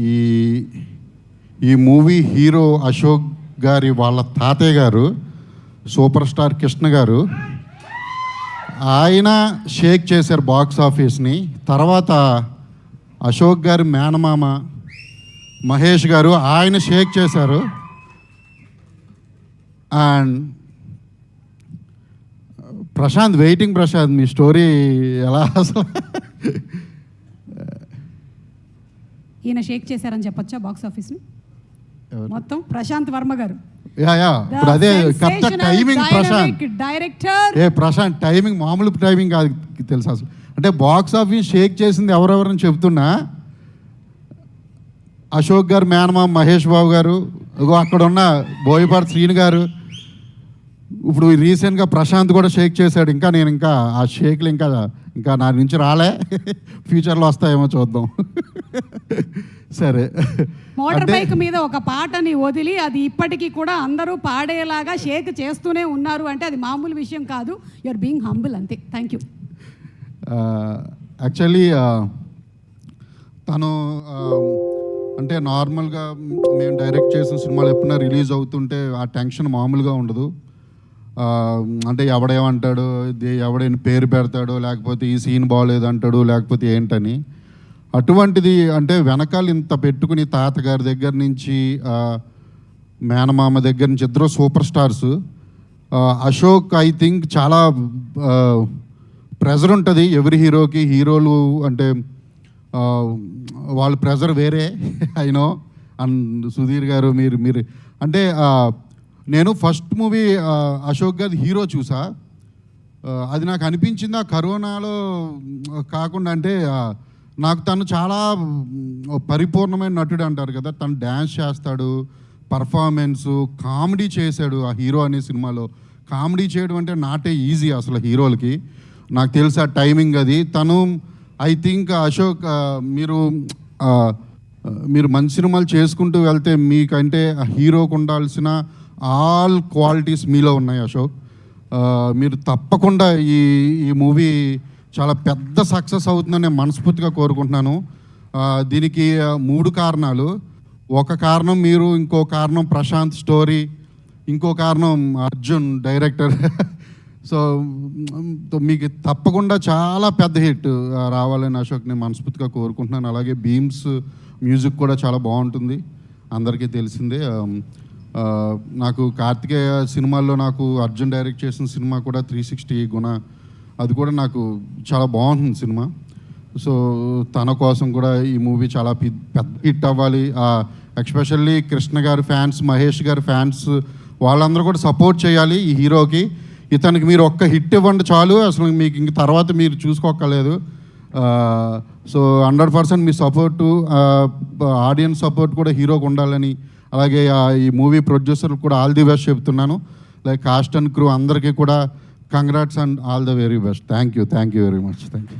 ఈ ఈ movie hero Ashok గారి వాళ్ళ తాతయ్య గారు సూపర్ స్టార్ కృష్ణ గారు, ఆయన షేక్ చేశారు బాక్స్ ఆఫీస్ని. తర్వాత అశోక్ గారి మేనమామ మహేష్ గారు ఆయన షేక్ చేశారు. అండ్ ప్రశాంత్, వెయిటింగ్ ప్రశాంత్, మీ స్టోరీ ఎలా అసలు? ఈయన షేక్ చేశారని చెప్పొచ్చా బాక్స్ ఆఫీస్ని మొత్తం? ప్రశాంత్ వర్మ గారు. ఇప్పుడు అదే correct timing Prashanth director. Prashanth timing మామూలు టైమింగ్ కాదు తెలుసా అసలు. అంటే బాక్స్ ఆఫీస్ షేక్ చేసింది ఎవరెవరని చెప్తున్నా, అశోక్ గారు మేనమామ మహేష్ బాబు గారు, అక్కడ ఉన్న బోయపాటి శ్రీను గారు, ఇప్పుడు రీసెంట్గా ప్రశాంత్ కూడా షేక్ చేశాడు. ఇంకా నేను ఇంకా ఆ షేక్లు ఇంకా నా నుంచి రాలే, ఫ్యూచర్లో వస్తాయేమో చూద్దాం. సరే, మోటార్ బైక్ మీద ఒక పాటని వదిలి అది ఇప్పటికీ కూడా అందరూ పాడేలాగా షేక్ చేస్తూనే ఉన్నారు అంటే అది మామూలు విషయం కాదు. యు ఆర్ బీయింగ్ హంబుల్, అంతే. Thank you. యాక్చువల్లీ తను అంటే నార్మల్గా మేము డైరెక్ట్ చేసిన సినిమాలు ఎప్పుడైనా రిలీజ్ అవుతుంటే ఆ టెన్షన్ మామూలుగా ఉండదు. అంటే ఎవడేమంటాడు, ఎవడైనా పేరు పెడతాడు, లేకపోతే ఈ సీన్ బాగోలేదు అంటాడు, లేకపోతే ఏంటని. అటువంటిది అంటే వెనకాల ఇంత పెట్టుకుని తాతగారి దగ్గర నుంచి మేనమామ దగ్గర నుంచి ఇద్దరు super stars. Ashok I think చాలా ప్రెజర్ ఉంటుంది ఎవరి హీరోకి. హీరోలు అంటే వాళ్ళ ప్రెజర్ వేరే. అయినో అండ్ సుధీర్ గారు మీరు అంటే నేను ఫస్ట్ మూవీ అశోక్ గారి హీరో చూసా. అది నాకు అనిపించింది ఆ కరోనాలో కాకుండా, అంటే నాకు తను చాలా పరిపూర్ణమైన నటుడు అంటారు కదా. తను డ్యాన్స్ చేస్తాడు, పర్ఫార్మెన్సు, కామెడీ చేశాడు. ఆ హీరో అనే సినిమాలో కామెడీ చేయడం అంటే నాటే ఈజీ అసలు హీరోలకి. నాకు తెలుసు ఆ టైమింగ్ అది. తను ఐ థింక్ అశోక్ మీరు మంచి సినిమాలు చేసుకుంటూ వెళ్తే మీకంటే ఆ హీరోకు ఉండాల్సిన ఆల్ క్వాలిటీస్ మీలో ఉన్నాయి అశోక్. మీరు తప్పకుండా ఈ మూవీ చాలా పెద్ద సక్సెస్ అవుతుందని నేను మనస్ఫూర్తిగా కోరుకుంటున్నాను. దీనికి 3 కారణాలు. ఒక కారణం మీరు, ఇంకో కారణం ప్రశాంత్ స్టోరీ, ఇంకో కారణం అర్జున్ డైరెక్టర్. సో మీకు తప్పకుండా చాలా పెద్ద హిట్ రావాలని అశోక్ నేను మనస్ఫూర్తిగా కోరుకుంటున్నాను. అలాగే భీమ్స్ మ్యూజిక్ కూడా చాలా బాగుంటుంది, అందరికీ తెలిసిందే. నాకు కార్తికేయ సినిమాల్లో నాకు అర్జున్ డైరెక్ట్ చేసిన సినిమా కూడా 360 గుణ, అది కూడా నాకు చాలా బాగుంటుంది సినిమా. సో తన కోసం కూడా ఈ మూవీ చాలా పెద్ద హిట్ అవ్వాలి. ఎస్పెషల్లీ కృష్ణ గారి ఫ్యాన్స్, మహేష్ గారి ఫ్యాన్స్ వాళ్ళందరూ కూడా సపోర్ట్ చేయాలి ఈ హీరోకి. ఇతనికి మీరు ఒక్క హిట్ ఇవ్వండి చాలు, అసలు మీకు ఇంక తర్వాత మీరు చూసుకోక్కర్లేదు. సో 100% మీ సపోర్టు, ఆడియన్స్ సపోర్ట్ కూడా హీరోకి ఉండాలని, అలాగే ఈ మూవీ ప్రొడ్యూసర్లకు కూడా ఆల్ ది బెస్ట్ చెప్తున్నాను. లైక్ కాస్ట్ అండ్ క్రూ అందరికీ కూడా congrats and all the very best. Thank you very much. Thank you.